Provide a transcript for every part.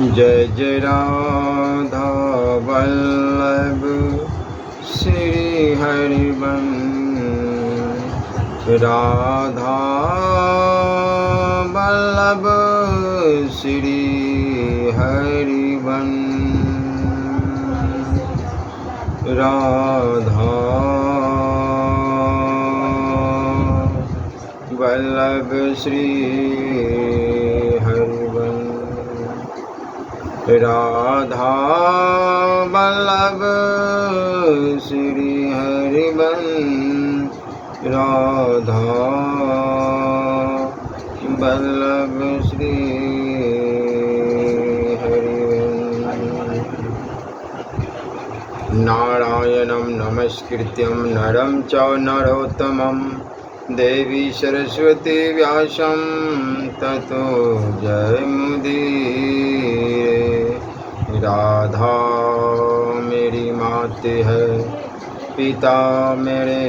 जय जय राधा वल्लभ श्री हरिवंश। राधा वल्लभ श्री हरिवंश। राधा वल्लभ श्री राधा वल्लभ श्री हरिवंश। राधा वल्लभ श्री हरिवंश। नारायणं नमस्कृत्यं नरं च नरोत्तमं देवी सरस्वती व्यासं ततो जयमुदीरये। राधा मेरी माते है, पिता मेरे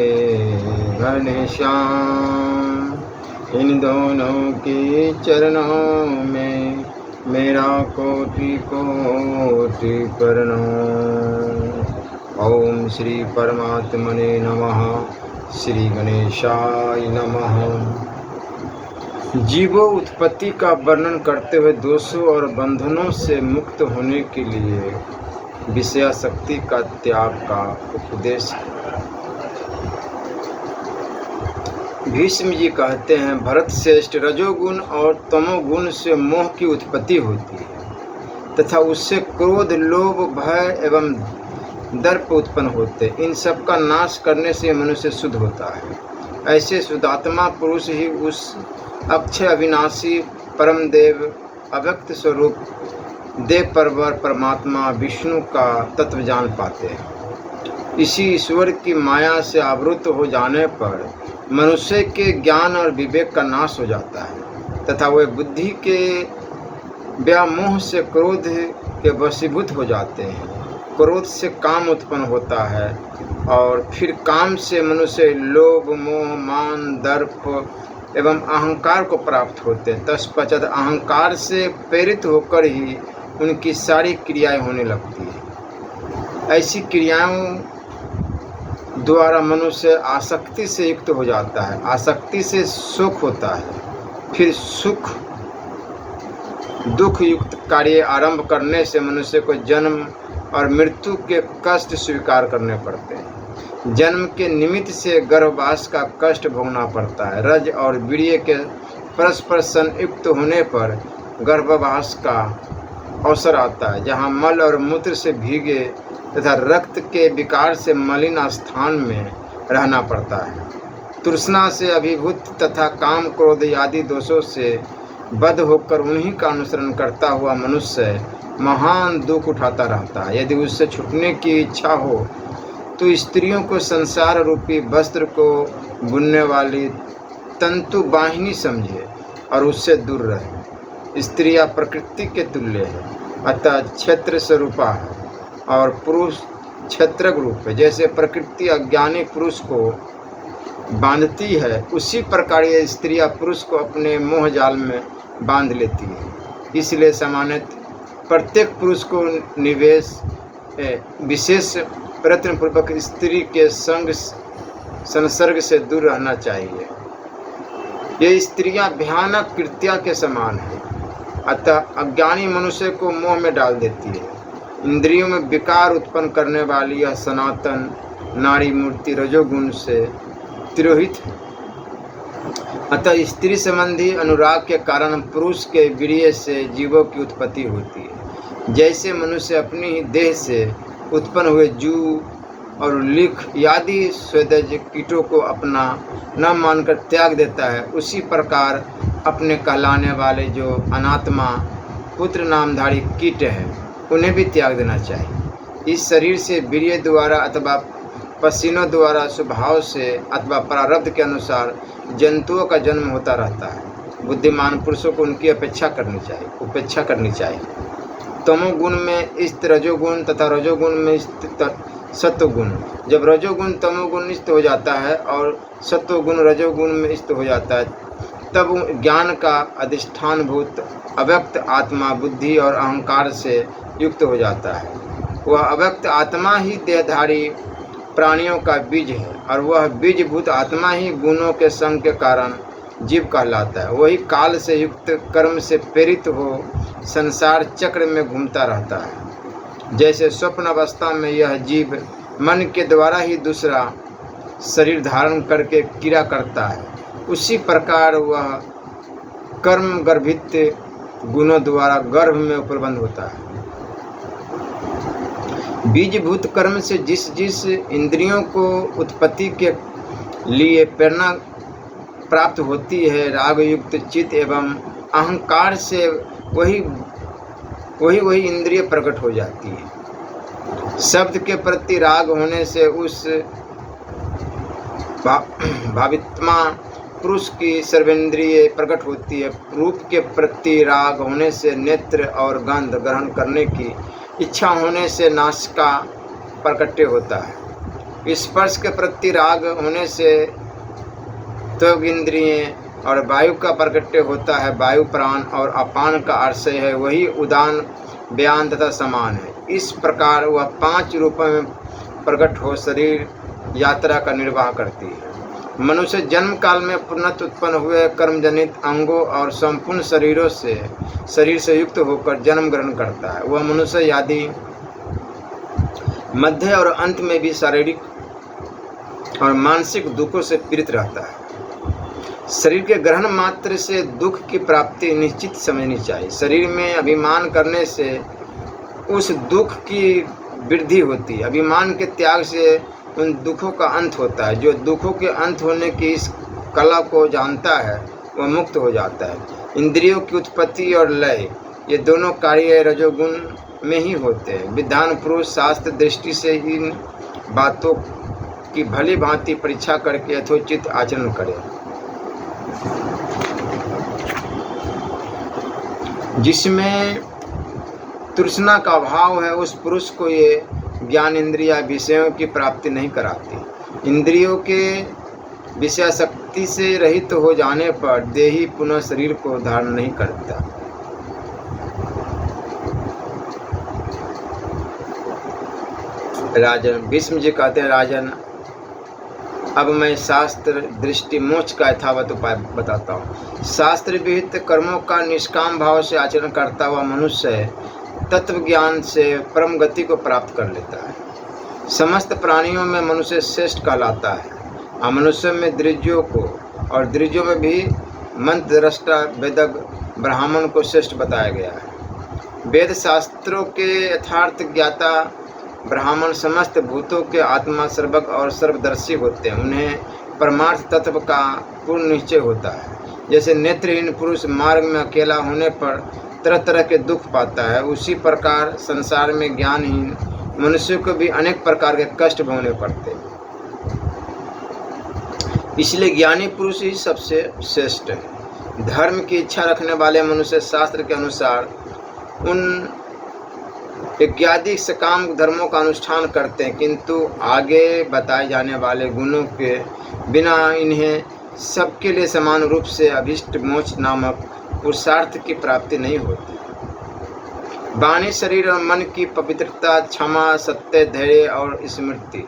घनश्याम। इन दोनों के चरणों में मेरा कोटि कोटि प्रणाम। ओम श्री परमात्मने नमः। श्री गणेशाय नमः। जीवो उत्पत्ति का वर्णन करते हुए दोषों और बंधनों से मुक्त होने के लिए विषयासक्ति का त्याग का उपदेश। भीष्म जी कहते हैं, भरत श्रेष्ठ, रजोगुण और तमोगुण से मोह की उत्पत्ति होती है तथा उससे क्रोध, लोभ, भय एवं दर्प उत्पन्न होते। इन सब का नाश करने से मनुष्य शुद्ध होता है। ऐसे शुद्धात्मा पुरुष ही उस अक्षय अविनाशी परम देव अव्यक्त स्वरूप देव परवर परमात्मा विष्णु का तत्व जान पाते हैं। इसी ईश्वर की माया से आवृत हो जाने पर मनुष्य के ज्ञान और विवेक का नाश हो जाता है तथा वे बुद्धि के व्यामोह से क्रोध के वशीभूत हो जाते हैं। क्रोध से काम उत्पन्न होता है और फिर काम से मनुष्य लोभ, मोह, मान, दर्प एवं अहंकार को प्राप्त होते हैं। तत्पश्चात अहंकार से प्रेरित होकर ही उनकी सारी क्रियाएं होने लगती है। ऐसी क्रियाओं द्वारा मनुष्य आसक्ति से युक्त हो जाता है। आसक्ति से सुख होता है, फिर सुख दुख युक्त कार्य आरंभ करने से मनुष्य को जन्म और मृत्यु के कष्ट स्वीकार करने पड़ते हैं। जन्म के निमित्त से गर्भवास का कष्ट भोगना पड़ता है। रज और वीर्य के परस्पर संयुक्त होने पर गर्भवास का अवसर आता है, जहाँ मल और मूत्र से भीगे तथा रक्त के विकार से मलिन स्थान में रहना पड़ता है। तृष्णा से अभिभूत तथा काम, क्रोध आदि दोषों से बद्ध होकर उन्हीं का अनुसरण करता हुआ मनुष्य महान दुख उठाता रहता है। यदि उससे छूटने की इच्छा हो तो स्त्रियों को संसार रूपी वस्त्र को बुनने वाली तंतु वाहिनी समझे और उससे दूर रहे। स्त्रियां प्रकृति के तुल्य है, अतः क्षेत्र स्वरूपा है और पुरुष क्षेत्रक रूप है। जैसे प्रकृति अज्ञानी पुरुष को बांधती है, उसी प्रकार ये स्त्रियां पुरुष को अपने मोह जाल में बांध लेती है। इसलिए सामान्यतः प्रत्येक पुरुष को विशेष प्रयत्न पूर्वक स्त्री के संग संसर्ग से दूर रहना चाहिए। ये स्त्रियां भयानक कृत्या के समान है, अतः अज्ञानी मनुष्य को मोह में डाल देती है। इंद्रियों में विकार उत्पन्न करने वाली यह सनातन नारी मूर्ति रजोगुण से तिरोहित है। अतः स्त्री संबंधी अनुराग के कारण पुरुष के वीर्य से जीवों की उत्पत्ति होती है। जैसे मनुष्य अपनी ही देह से उत्पन्न हुए जू और लिख आदि स्वेदज कीटों को अपना न मानकर त्याग देता है, उसी प्रकार अपने कहलाने वाले जो अनात्मा पुत्र नामधारी कीट हैं उन्हें भी त्याग देना चाहिए। इस शरीर से वीर्य द्वारा अथवा पसीनों द्वारा स्वभाव से अथवा प्रारब्ध के अनुसार जंतुओं का जन्म होता रहता है। बुद्धिमान पुरुषों को उनकी उपेक्षा करनी चाहिए। तमोगुण में स्थित रजोगुण तथा रजोगुण में स्थित सत्वगुण। जब रजोगुण तमोगुण स्थित हो जाता है और सत्वगुण रजोगुण में स्थित हो जाता है तब ज्ञान का अधिष्ठानभूत अव्यक्त आत्मा बुद्धि और अहंकार से युक्त हो जाता है। वह अव्यक्त आत्मा ही देहधारी प्राणियों का बीज है और वह बीजभूत आत्मा ही गुणों के संग के कारण जीव कहलाता है। वही काल से युक्त कर्म से प्रेरित हो संसार चक्र में घूमता रहता है। जैसे स्वप्न अवस्था में यह जीव मन के द्वारा ही दूसरा शरीर धारण करके क्रिया करता है, उसी प्रकार वह कर्म गर्भित गुणों द्वारा गर्भ में उपलब्ध होता है। बीजभूत कर्म से जिस जिस इंद्रियों को उत्पत्ति के लिए प्रेरणा प्राप्त होती है, राग युक्त चित्त एवं अहंकार से वही इंद्रिय प्रकट हो जाती है। शब्द के प्रति राग होने से उस भावित्मा पुरुष की सर्वेंद्रिय प्रकट होती है। रूप के प्रति राग होने से नेत्र और गंध ग्रहण करने की इच्छा होने से नासिका प्रकट्य होता है। स्पर्श के प्रति राग होने से त्वग इंद्रिय और वायु का प्रकट्य होता है। वायु प्राण और अपान का आश्रय है, वही उदान व्यान तथा समान है। इस प्रकार वह 5 रूपों में प्रकट हो शरीर यात्रा का निर्वाह करती है। मनुष्य जन्म काल में पुनः उत्पन्न हुए कर्मजनित अंगों और संपूर्ण शरीर से युक्त होकर जन्म ग्रहण करता है। वह मनुष्य आदि मध्य और अंत में भी शारीरिक और मानसिक दुखों से पीड़ित रहता है। शरीर के ग्रहण मात्र से दुख की प्राप्ति निश्चित समझनी चाहिए। शरीर में अभिमान करने से उस दुख की वृद्धि होती है। अभिमान के त्याग से उन दुखों का अंत होता है। जो दुखों के अंत होने की इस कला को जानता है वह मुक्त हो जाता है। इंद्रियों की उत्पत्ति और लय ये दोनों कार्य रजोगुण में ही होते हैं। विद्वान पुरुष शास्त्र दृष्टि से इन बातों की भली भांति परीक्षा करके यथोचित आचरण करे। जिसमें तृष्णा का भाव है उस पुरुष को ये ज्ञान इंद्रिया विषयों की प्राप्ति नहीं कराती। इंद्रियों के विषयासक्ति से रहित हो जाने पर देही पुनः शरीर को धारण नहीं करता। राजन भीष्म जी कहते हैं, राजन अब मैं शास्त्र दृष्टि मोक्ष का यथावत उपाय बताता हूँ। शास्त्र विहित कर्मों का निष्काम भाव से आचरण करता हुआ मनुष्य तत्व ज्ञान से परम गति को प्राप्त कर लेता है। समस्त प्राणियों में मनुष्य श्रेष्ठ कहलाता है। मनुष्य में द्विजों को और द्विजों में भी मंत्रद्रष्टा वेदज्ञ ब्राह्मण को श्रेष्ठ बताया गया है। वेद शास्त्रों के यथार्थ ज्ञाता ब्राह्मण समस्त भूतों के आत्मा सर्वज्ञ और सर्वदर्शी होते हैं। उन्हें परमार्थ तत्व का पूर्ण निश्चय होता है। जैसे नेत्रहीन पुरुष मार्ग में अकेला होने पर तरह तरह के दुख पाता है, उसी प्रकार संसार में ज्ञानहीन मनुष्य को भी अनेक प्रकार के कष्ट भोगने पड़ते हैं। इसलिए ज्ञानी पुरुष ही सबसे श्रेष्ठ है। धर्म की इच्छा रखने वाले मनुष्य शास्त्र के अनुसार उन यज्ञादि सकाम धर्मों का अनुष्ठान करते हैं, किंतु आगे बताए जाने वाले गुणों के बिना इन्हें सबके लिए समान रूप से अभीष्ट मोक्ष नामक पुरुषार्थ की प्राप्ति नहीं होती। वाणी शरीर और मन की पवित्रता, क्षमा, सत्य, धैर्य और स्मृति,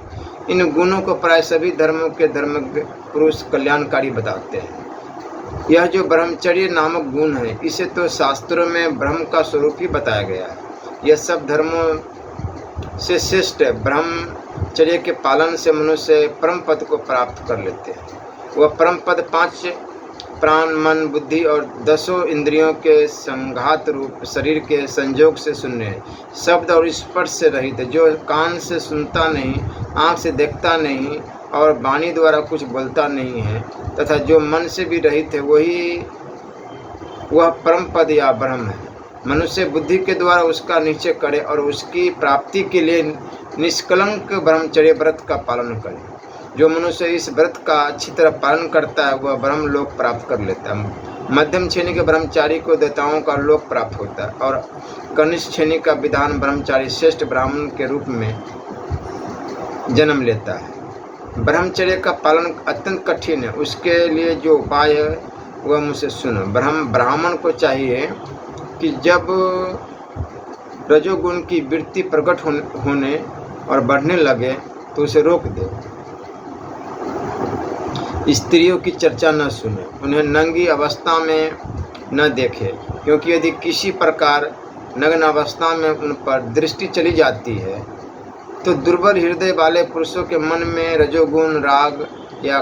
इन गुणों को प्राय सभी धर्मों के धर्मज्ञ पुरुष कल्याणकारी बताते हैं। यह जो ब्रह्मचर्य नामक गुण है, इसे तो शास्त्रों में ब्रह्म का स्वरूप ही बताया गया है। यह सब धर्मों से श्रेष्ठ है। ब्रह्मचर्य के पालन से मनुष्य परम पद को प्राप्त कर लेते हैं। वह परम पद 5 प्राण, मन, बुद्धि और 10 इंद्रियों के संघात रूप शरीर के संयोग से शून्य, शब्द और स्पर्श से रहित है, जो कान से सुनता नहीं, आँख से देखता नहीं और वाणी द्वारा कुछ बोलता नहीं है, तथा जो मन से भी रहित है, वह परम पद या ब्रह्म है। मनुष्य बुद्धि के द्वारा उसका निश्चय करे और उसकी प्राप्ति के लिए निष्कलंक ब्रह्मचर्य व्रत का पालन करे। जो मनुष्य इस व्रत का अच्छी तरह पालन करता है वह ब्रह्म लोक प्राप्त कर लेता है। मध्यम श्रेणी के ब्रह्मचारी को देवताओं का लोक प्राप्त होता है और कनिष्ठ श्रेणी का विधान ब्रह्मचारी श्रेष्ठ ब्राह्मण के रूप में जन्म लेता है। ब्रह्मचर्य का पालन अत्यंत कठिन है। उसके लिए जो उपाय है वह मुझसे सुनो। ब्राह्मण को चाहिए कि जब रजोगुण की वृत्ति प्रकट होने और बढ़ने लगे तो उसे रोक दे। स्त्रियों की चर्चा न सुने, उन्हें नंगी अवस्था में न देखे, क्योंकि यदि किसी प्रकार नग्न अवस्था में उन पर दृष्टि चली जाती है तो दुर्बल हृदय वाले पुरुषों के मन में रजोगुण राग या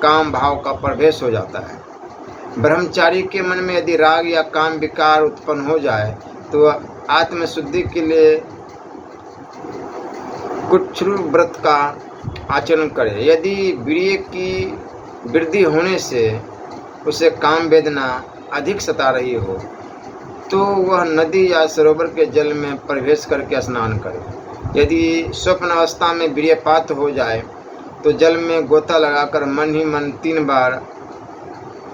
काम भाव का प्रवेश हो जाता है। ब्रह्मचारी के मन में यदि राग या काम विकार उत्पन्न हो जाए तो वह आत्मशुद्धि के लिए कुक्षुर व्रत का आचरण करे। यदि वीर्य की वृद्धि होने से उसे काम वेदना अधिक सता रही हो तो वह नदी या सरोवर के जल में प्रवेश करके स्नान करे। यदि स्वप्न अवस्था में वीर्यपात हो जाए तो जल में गोता लगाकर मन ही मन 3 बार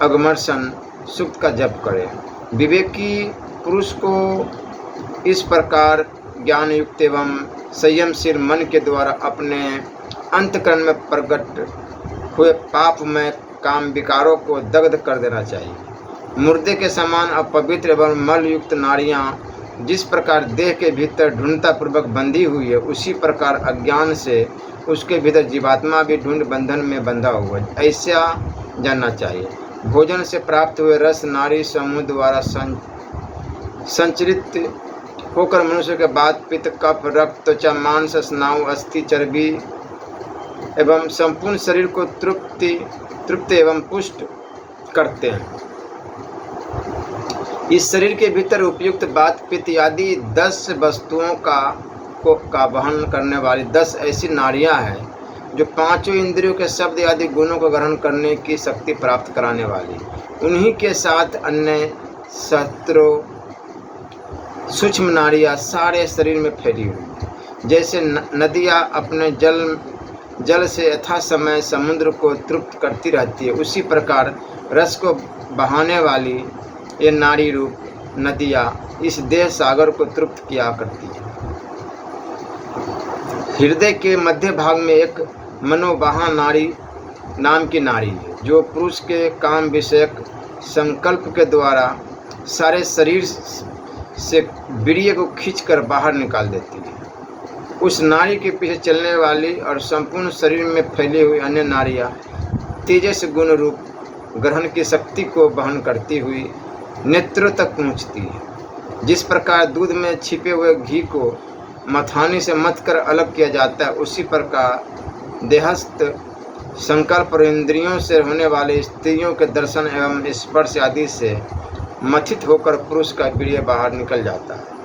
अगमर्शन सूक्त का जप करे। विवेकी पुरुष को इस प्रकार ज्ञान युक्त एवं संयमशील मन के द्वारा अपने अंतकरण में प्रकट हुए पापमय काम विकारों को दग्ध कर देना चाहिए। मुर्दे के समान अपवित्र एवं मल युक्त नारियां जिस प्रकार देह के भीतर ढूंढता पूर्वक बंधी हुई है, उसी प्रकार अज्ञान से उसके भीतर जीवात्मा भी ढूंढ बंधन में बंधा हुआ है, ऐसा जानना चाहिए। भोजन से प्राप्त हुए रस नारी समूह द्वारा संचरित होकर मनुष्य के बाद पित्त कफ रक्त त्वचा मांस स्नायु अस्थि चर्बी एवं संपूर्ण शरीर को तृप्त एवं पुष्ट करते हैं। इस शरीर के भीतर उपयुक्त बात पित्त आदि 10 वस्तुओं का वहन करने वाली 10 ऐसी नाड़ियां हैं जो 5 इंद्रियों के शब्द आदि गुणों को ग्रहण करने की शक्ति प्राप्त कराने वाली। उन्हीं के साथ अन्य 17 सूक्ष्म नाड़ियां सारे शरीर में फैली हुई। जैसे नदियां अपने जल से यथा समय समुद्र को तृप्त करती रहती है, उसी प्रकार रस को बहाने वाली ये नाड़ी रूप नदियां इस देह सागर को तृप्त किया करती है। हृदय के मध्य भाग में एक मनोवाहा नाड़ी नाम की नाड़ी है, जो पुरुष के काम विषयक संकल्प के द्वारा सारे शरीर से वीर्य को खींचकर बाहर निकाल देती है। उस नाड़ी के पीछे चलने वाली और संपूर्ण शरीर में फैली हुई अन्य नाड़ियां तेजस गुण रूप ग्रहण की शक्ति को वहन करती हुई नेत्रों तक पहुंचती है। जिस प्रकार दूध में छिपे हुए घी को मथानी से मथ कर अलग किया जाता है, उसी प्रकार देहस्थ संकल्प और इंद्रियों से होने वाले स्त्रियों के दर्शन एवं स्पर्श आदि से मथित होकर पुरुष का वीर्य बाहर निकल जाता है।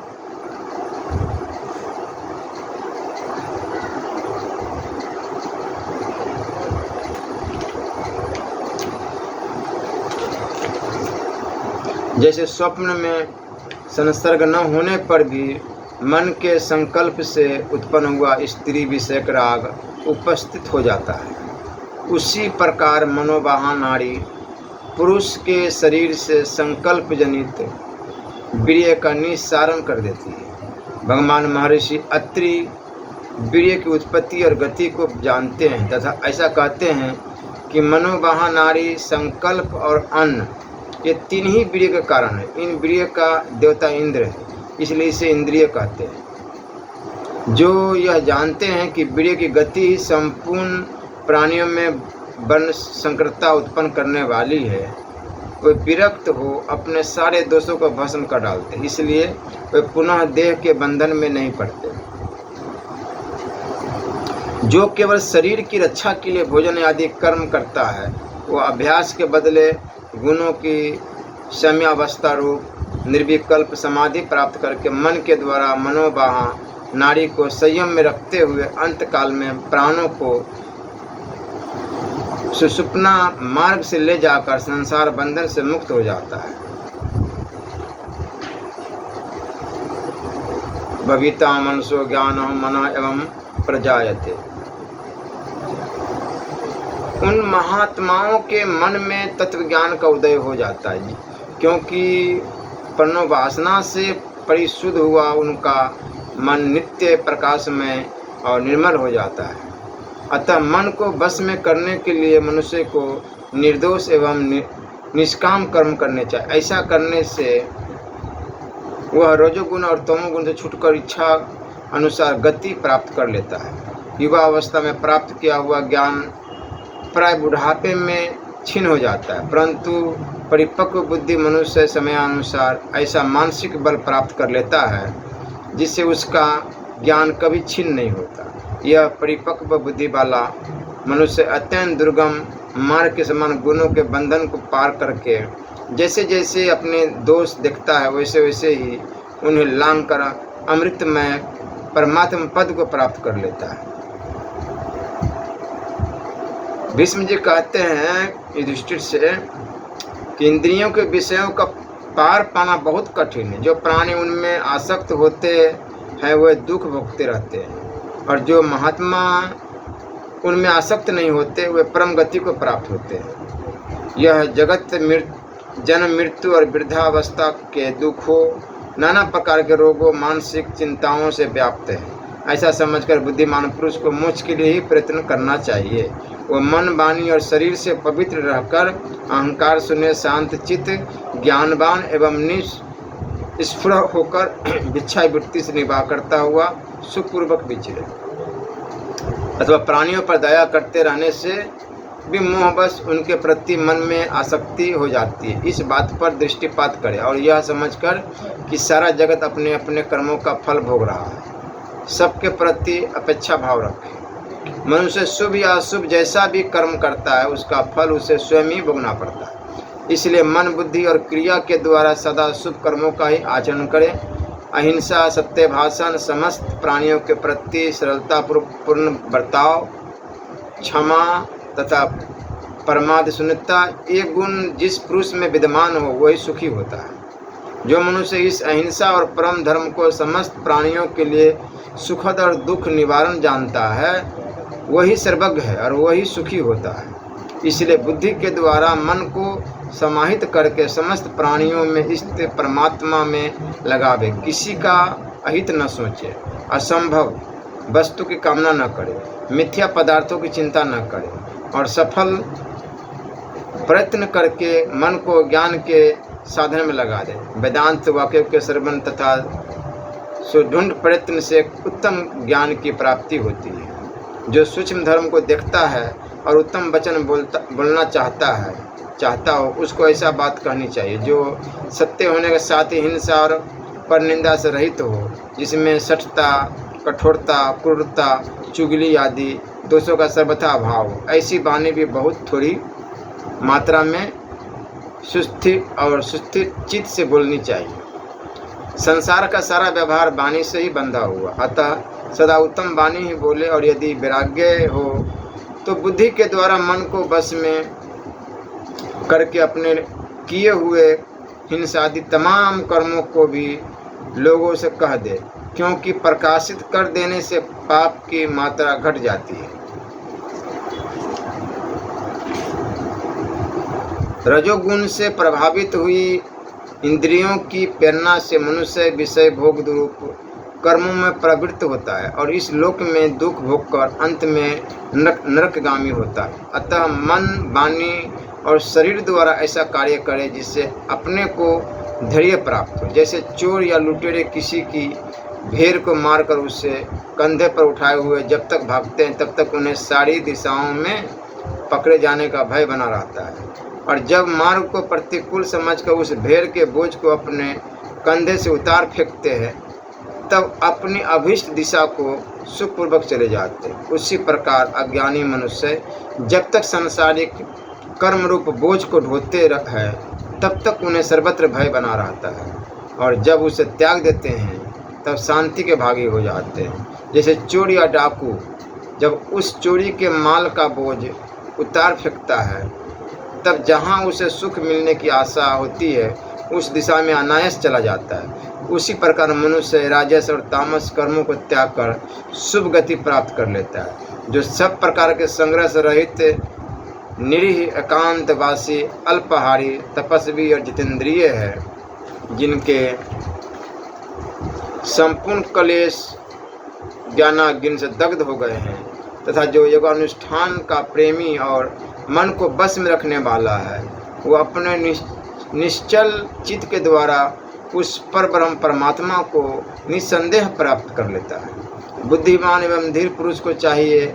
जैसे स्वप्न में संसर्ग न होने पर भी मन के संकल्प से उत्पन्न हुआ स्त्री विषयक राग उपस्थित हो जाता है, उसी प्रकार मनोवाहा नाड़ी पुरुष के शरीर से संकल्प जनित वीर्य का निस्सारण कर देती है। भगवान महर्षि अत्रि वीर्य की उत्पत्ति और गति को जानते हैं तथा ऐसा कहते हैं कि मनोवाहा नाड़ी संकल्प और अन्न ये 3 ही वीर्य के कारण है। इन वीर्य का देवता इंद्र है, इसलिए इसे इंद्रिय कहते हैं। जो यह जानते हैं कि वीर्य की गति ही संपूर्ण प्राणियों में वर्ण संकरता उत्पन्न करने वाली है, वे विरक्त हो अपने सारे दोषों को भस्म कर डालते, इसलिए वे पुनः देह के बंधन में नहीं पड़ते। जो केवल शरीर की रक्षा के लिए भोजन आदि कर्म करता है, वह अभ्यास के बदले गुणों की साम्यावस्था रूप निर्विकल्प समाधि प्राप्त करके मन के द्वारा मनोवाहा नाड़ी को संयम में रखते हुए अंतकाल में प्राणों को सुषुप्ना मार्ग से ले जाकर संसार बंधन से मुक्त हो जाता है। भविता मनसो ज्ञान मन एवं प्रजायते। उन महात्माओं के मन में तत्व ज्ञान का उदय हो जाता है, क्योंकि प्रणवासना से परिशुद्ध हुआ उनका मन नित्य प्रकाशमय और निर्मल हो जाता है। अतः मन को बस में करने के लिए मनुष्य को निर्दोष एवं निष्काम कर्म करने चाहिए। ऐसा करने से वह रजोगुण और तमोगुण से छूटकर इच्छा अनुसार गति प्राप्त कर लेता है। युवा अवस्था में प्राप्त किया हुआ ज्ञान प्राय बुढ़ापे में क्षीण हो जाता है, परंतु परिपक्व बुद्धि मनुष्य समयानुसार ऐसा मानसिक बल प्राप्त कर लेता है जिससे उसका ज्ञान कभी क्षीण नहीं होता। यह परिपक्व बुद्धि वाला मनुष्य अत्यंत दुर्गम मार्ग के समान गुणों के बंधन को पार करके जैसे जैसे अपने दोष देखता है वैसे वैसे ही उन्हें लांघ कर अमृतमय परमात्मा पद को प्राप्त कर लेता है। भीष्म जी कहते हैं युधिष्ठिर से कि इंद्रियों के विषयों का पार पाना बहुत कठिन है। जो प्राणी उनमें आसक्त होते हैं वे दुख भोगते रहते हैं, और जो महात्मा उनमें आसक्त नहीं होते वे परम गति को प्राप्त होते हैं। यह जगत जन्म मृत्यु और वृद्धावस्था के दुखों, नाना प्रकार के रोगों, मानसिक चिंताओं से व्याप्त है। ऐसा समझकर बुद्धिमान पुरुष को मोक्ष के लिए ही प्रयत्न करना चाहिए। वह मन, वाणी और शरीर से पवित्र रहकर अहंकार शून्य, शांत चित्त, ज्ञानवान एवं निष्स्पृह होकर भिक्षावृत्ति से निवाह करता हुआ सुखपूर्वक विचरे, अथवा प्राणियों पर दया करते रहने से भी मोहवश उनके प्रति मन में आसक्ति हो जाती है। इस बात पर दृष्टिपात करें और यह समझकर कि सारा जगत अपने अपने कर्मों का फल भोग रहा है, सबके प्रति अपेक्षा भाव रखें। मनुष्य शुभ या अशुभ जैसा भी कर्म करता है उसका फल उसे स्वयं ही भोगना पड़ता है। इसलिए मन, बुद्धि और क्रिया के द्वारा सदा शुभ कर्मों का ही आचरण करें। अहिंसा, सत्य भाषण, समस्त प्राणियों के प्रति सरलतापूर्ण बर्ताव, क्षमा तथा परमार्थ शून्यता, ये गुण जिस पुरुष में विद्यमान हो वही सुखी होता है। जो मनुष्य इस अहिंसा और परम धर्म को समस्त प्राणियों के लिए सुखद और दुख निवारण जानता है वही सर्वज्ञ है और वही सुखी होता है। इसलिए बुद्धि के द्वारा मन को समाहित करके समस्त प्राणियों में स्थित परमात्मा में लगावे। किसी का अहित न सोचे, असंभव वस्तु की कामना न करे, मिथ्या पदार्थों की चिंता न करे और सफल प्रयत्न करके मन को ज्ञान के साधन में लगा दे। वेदांत वाक्यों के श्रवण तथा सुदृढ़ प्रयत्न से उत्तम ज्ञान की प्राप्ति होती है। जो सूक्ष्म धर्म को देखता है और उत्तम वचन बोलना चाहता हो उसको ऐसा बात कहनी चाहिए जो सत्य होने के साथ ही हिंसा और परनिंदा से रहित हो, जिसमें सठता, कठोरता, क्रूरता, चुगली आदि दोषों का सर्वथा अभाव हो। ऐसी वाणी भी बहुत थोड़ी मात्रा में सुस्थिर चित्त से बोलनी चाहिए। संसार का सारा व्यवहार वाणी से ही बंधा हुआ, अतः सदा उत्तम वाणी ही बोले। और यदि वैराग्य हो तो बुद्धि के द्वारा मन को बस में करके अपने किए हुए हिंसा आदि तमाम कर्मों को भी लोगों से कह दे, क्योंकि प्रकाशित कर देने से पाप की मात्रा घट जाती है। रजोगुण से प्रभावित हुई इंद्रियों की प्रेरणा से मनुष्य विषय भोग रूप कर्मों में प्रवृत्त होता है और इस लोक में दुख भोगकर अंत में नरकगामी होता है। अतः मन, वाणी और शरीर द्वारा ऐसा कार्य करे जिससे अपने को धैर्य प्राप्त हो। जैसे चोर या लुटेरे किसी की भेड़ को मारकर उसे कंधे पर उठाए हुए जब तक भागते हैं तब तक उन्हें सारी दिशाओं में पकड़े जाने का भय बना रहता है, और जब मार्ग को प्रतिकूल समझकर उस भेड़ के बोझ को अपने कंधे से उतार फेंकते हैं तब अपनी अभीष्ट दिशा को सुखपूर्वक चले जाते हैं। उसी प्रकार अज्ञानी मनुष्य जब तक सांसारिक कर्म रूप बोझ को ढोते हैं तब तक उन्हें सर्वत्र भय बना रहता है, और जब उसे त्याग देते हैं तब शांति के भागी हो जाते हैं। जैसे चोर या डाकू जब उस चोरी के माल का बोझ उतार फेंकता है तब जहाँ उसे सुख मिलने की आशा होती है उस दिशा में अनायास चला जाता है। उसी प्रकार मनुष्य राजस और तामस कर्मों को त्याग कर शुभ गति प्राप्त कर लेता है। जो सब प्रकार के संग्रह से रहित निरीह, एकांतवासी, अल्पाहारी, तपस्वी और जितेंद्रिय है, जिनके संपूर्ण क्लेश ज्ञानाग्नि से दग्ध हो गए हैं, तथा जो योगानुष्ठान का प्रेमी और मन को बस में रखने वाला है, वो अपने निश्चल चित्त के द्वारा उस परब्रह्म परमात्मा को निस्संदेह प्राप्त कर लेता है। बुद्धिमान एवं धीर पुरुष को चाहिए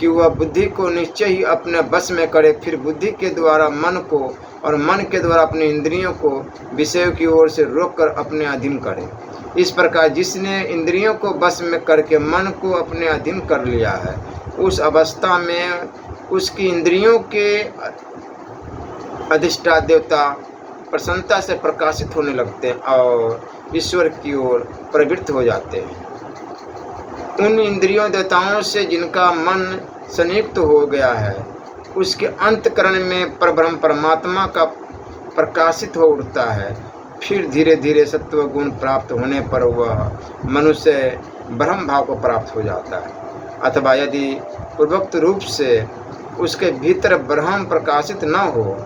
कि वह बुद्धि को निश्चय ही अपने बस में करे, फिर बुद्धि के द्वारा मन को और मन के द्वारा अपने इंद्रियों को विषयों की ओर से रोककर अपने अधीन करे। इस प्रकार जिसने इंद्रियों को बस में करके मन को अपने अधीन कर लिया है, उस अवस्था में उसकी इंद्रियों के अधिष्ठा देवता प्रसन्नता से प्रकाशित होने लगते हैं और ईश्वर की ओर प्रवृत्त हो जाते हैं। उन इंद्रियों देवताओं से जिनका मन संयुक्त हो गया है, उसके अंतःकरण में परब्रह्म परमात्मा का प्रकाशित हो उठता है। फिर धीरे धीरे सत्व गुण प्राप्त होने पर वह मनुष्य ब्रह्म भाव को प्राप्त हो जाता है। अथवा यदि पूर्वोक्त रूप से उसके भीतर ब्रह्म प्रकाशित न हो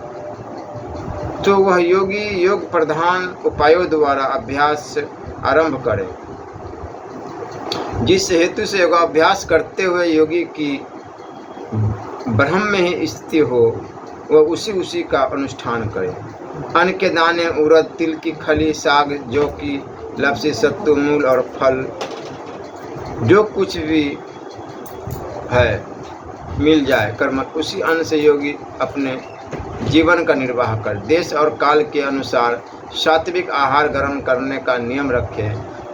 तो वह योगी योग प्रधान उपायों द्वारा अभ्यास आरंभ करे, जिस हेतु से योगाभ्यास करते हुए योगी की ब्रह्म में ही स्थिति हो, वह उसी का अनुष्ठान करे। अन्न के दाने, उड़द, तिल की खली, साग, जौ की लपसी, सत्तू, मूल और फल जो कुछ भी है मिल जाए कर्म, उसी अन्न से योगी अपने जीवन का निर्वाह कर देश और काल के अनुसार सात्विक आहार ग्रहण करने का नियम रखे।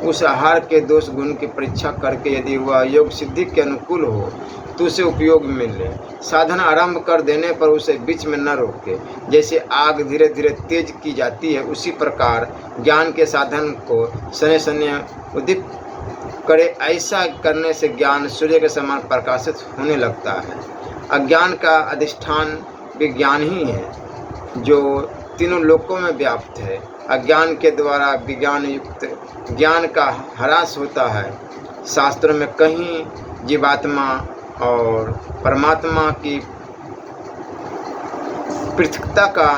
उस आहार के दोष गुण की परीक्षा करके यदि वह योग सिद्धि के अनुकूल हो तो उसे उपयोग में ले। साधन आरंभ कर देने पर उसे बीच में न रोके। जैसे आग धीरे धीरे तेज की जाती है, उसी प्रकार ज्ञान के साधन को सने सने उद्दीप्त करे। ऐसा करने से ज्ञान सूर्य के समान प्रकाशित होने लगता है। अज्ञान का अधिष्ठान विज्ञान ही है जो तीनों लोकों में व्याप्त है। अज्ञान के द्वारा विज्ञान युक्त ज्ञान का ह्रास होता है। शास्त्रों में कहीं जीवात्मा और परमात्मा की पृथकता का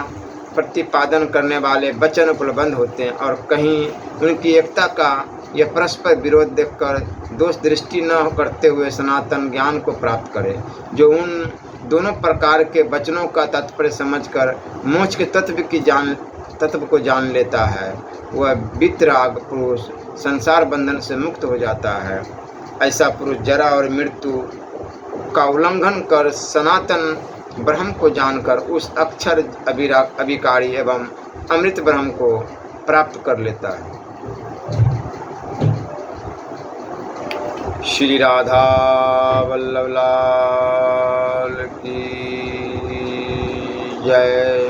प्रतिपादन करने वाले वचन उपलब्ध होते हैं और कहीं उनकी एकता का यह परस्पर विरोध देखकर दोष दृष्टि न करते हुए सनातन ज्ञान को प्राप्त करे, जो उन दोनों प्रकार के वचनों का तात्पर्य समझकर मोक्ष के तत्व को जान लेता है। वह वितराग पुरुष संसार बंधन से मुक्त हो जाता है। ऐसा पुरुष जरा और मृत्यु का उल्लंघन कर सनातन ब्रह्म को जानकर उस अक्षर अभिकारी एवं अमृत ब्रह्म को प्राप्त कर लेता है। श्री राधा वल्लभ लाल की जय।